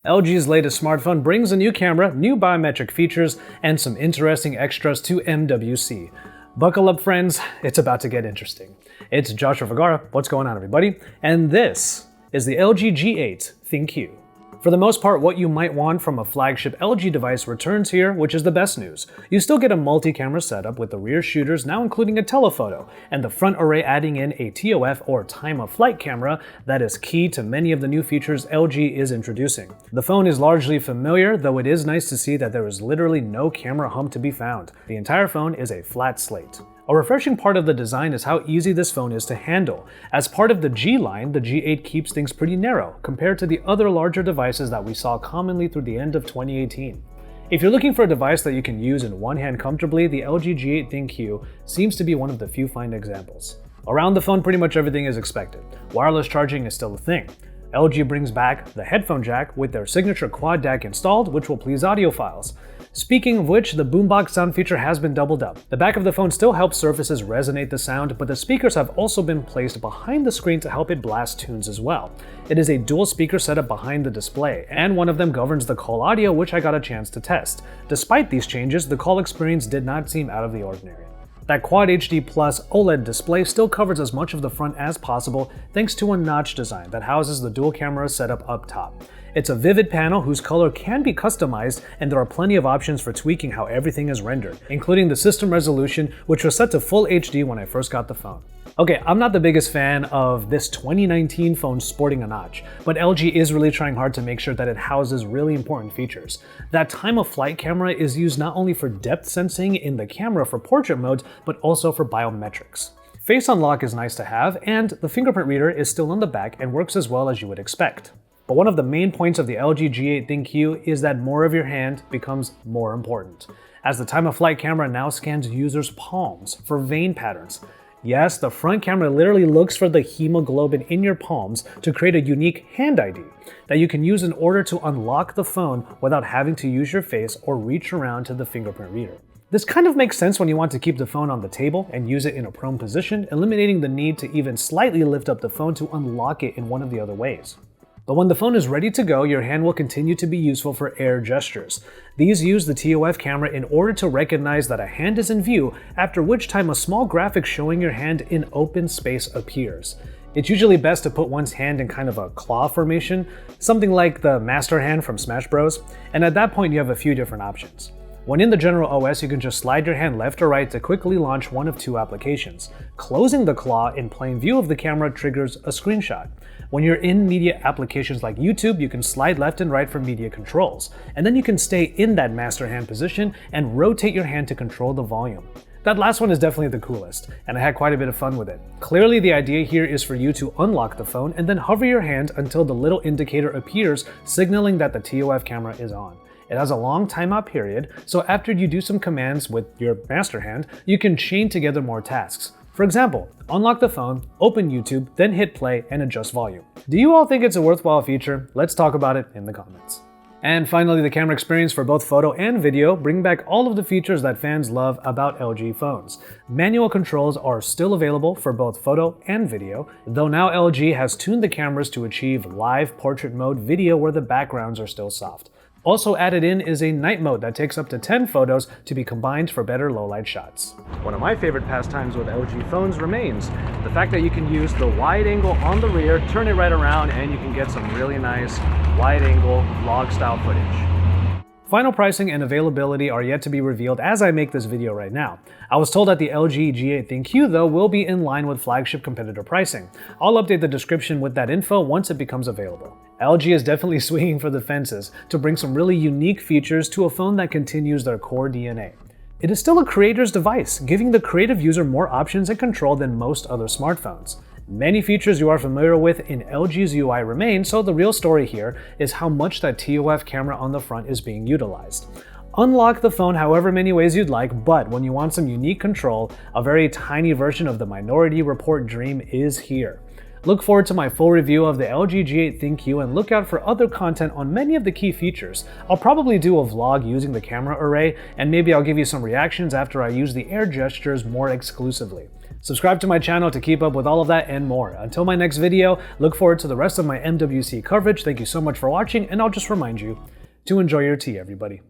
LG's latest smartphone brings a new camera, new biometric features, and some interesting extras to MWC. Buckle up, friends, it's about to get interesting. It's Joshua Vergara, what's going on, everybody? And this is the LG G8 ThinQ. For the most part, what you might want from a flagship LG device returns here, which is the best news. You still get a multi-camera setup with the rear shooters now including a telephoto, and the front array adding in a TOF or time-of-flight camera that is key to many of the new features LG is introducing. The phone is largely familiar, though it is nice to see that there is literally no camera hump to be found. The entire phone is a flat slate. A refreshing part of the design is how easy this phone is to handle. As part of the G line, the G8 keeps things pretty narrow compared to the other larger devices that we saw commonly through the end of 2018. If you're looking for a device that you can use in one hand comfortably, the LG G8 ThinQ seems to be one of the few fine examples. Around the phone, pretty much everything is expected. Wireless charging is still a thing. LG brings back the headphone jack with their signature quad DAC installed, which will please audiophiles. Speaking of which, the Boombox Sound feature has been doubled up. The back of the phone still helps surfaces resonate the sound, but the speakers have also been placed behind the screen to help it blast tunes as well. It is a dual speaker setup behind the display, and one of them governs the call audio, which I got a chance to test. Despite these changes, the call experience did not seem out of the ordinary. That Quad HD Plus OLED display still covers as much of the front as possible thanks to a notch design that houses the dual camera setup up top. It's a vivid panel whose color can be customized, and there are plenty of options for tweaking how everything is rendered, including the system resolution, which was set to full HD when I first got the phone. Okay, I'm not the biggest fan of this 2019 phone sporting a notch, but LG is really trying hard to make sure that it houses really important features. That time-of-flight camera is used not only for depth sensing in the camera for portrait modes, but also for biometrics. Face unlock is nice to have, and the fingerprint reader is still on the back and works as well as you would expect. But one of the main points of the LG G8 ThinQ is that more of your hand becomes more important, as the time-of-flight camera now scans users' palms for vein patterns. Yes, the front camera literally looks for the hemoglobin in your palms to create a unique hand ID that you can use in order to unlock the phone without having to use your face or reach around to the fingerprint reader. This kind of makes sense when you want to keep the phone on the table and use it in a prone position, eliminating the need to even slightly lift up the phone to unlock it in one of the other ways. But when the phone is ready to go, your hand will continue to be useful for air gestures. These use the TOF camera in order to recognize that a hand is in view, after which time a small graphic showing your hand in open space appears. It's usually best to put one's hand in kind of a claw formation, something like the master hand from Smash Bros, and at that point you have a few different options. When in the general OS, you can just slide your hand left or right to quickly launch one of two applications. Closing the claw in plain view of the camera triggers a screenshot. When you're in media applications like YouTube, you can slide left and right for media controls, and then you can stay in that master hand position and rotate your hand to control the volume. That last one is definitely the coolest, and I had quite a bit of fun with it. Clearly, the idea here is for you to unlock the phone and then hover your hand until the little indicator appears, signaling that the TOF camera is on. It has a long timeout period, so after you do some commands with your master hand, you can chain together more tasks. For example, unlock the phone, open YouTube, then hit play and adjust volume. Do you all think it's a worthwhile feature? Let's talk about it in the comments. And finally, the camera experience for both photo and video bring back all of the features that fans love about LG phones. Manual controls are still available for both photo and video, though now LG has tuned the cameras to achieve live portrait mode video where the backgrounds are still soft. Also added in is a night mode that takes up to 10 photos to be combined for better low-light shots. One of my favorite pastimes with LG phones remains the fact that you can use the wide angle on the rear, turn it right around, and you can get some really nice wide angle vlog style footage. Final pricing and availability are yet to be revealed as I make this video right now. I was told that the LG G8 ThinQ though will be in line with flagship competitor pricing. I'll update the description with that info once it becomes available. LG is definitely swinging for the fences to bring some really unique features to a phone that continues their core DNA. It is still a creator's device, giving the creative user more options and control than most other smartphones. Many features you are familiar with in LG's UI remain, so the real story here is how much that TOF camera on the front is being utilized. Unlock the phone however many ways you'd like, but when you want some unique control, a very tiny version of the Minority Report dream is here. Look forward to my full review of the LG G8 ThinQ and look out for other content on many of the key features. I'll probably do a vlog using the camera array, and maybe I'll give you some reactions after I use the air gestures more exclusively. Subscribe to my channel to keep up with all of that and more. Until my next video, look forward to the rest of my MWC coverage. Thank you so much for watching, and I'll just remind you to enjoy your tea, everybody.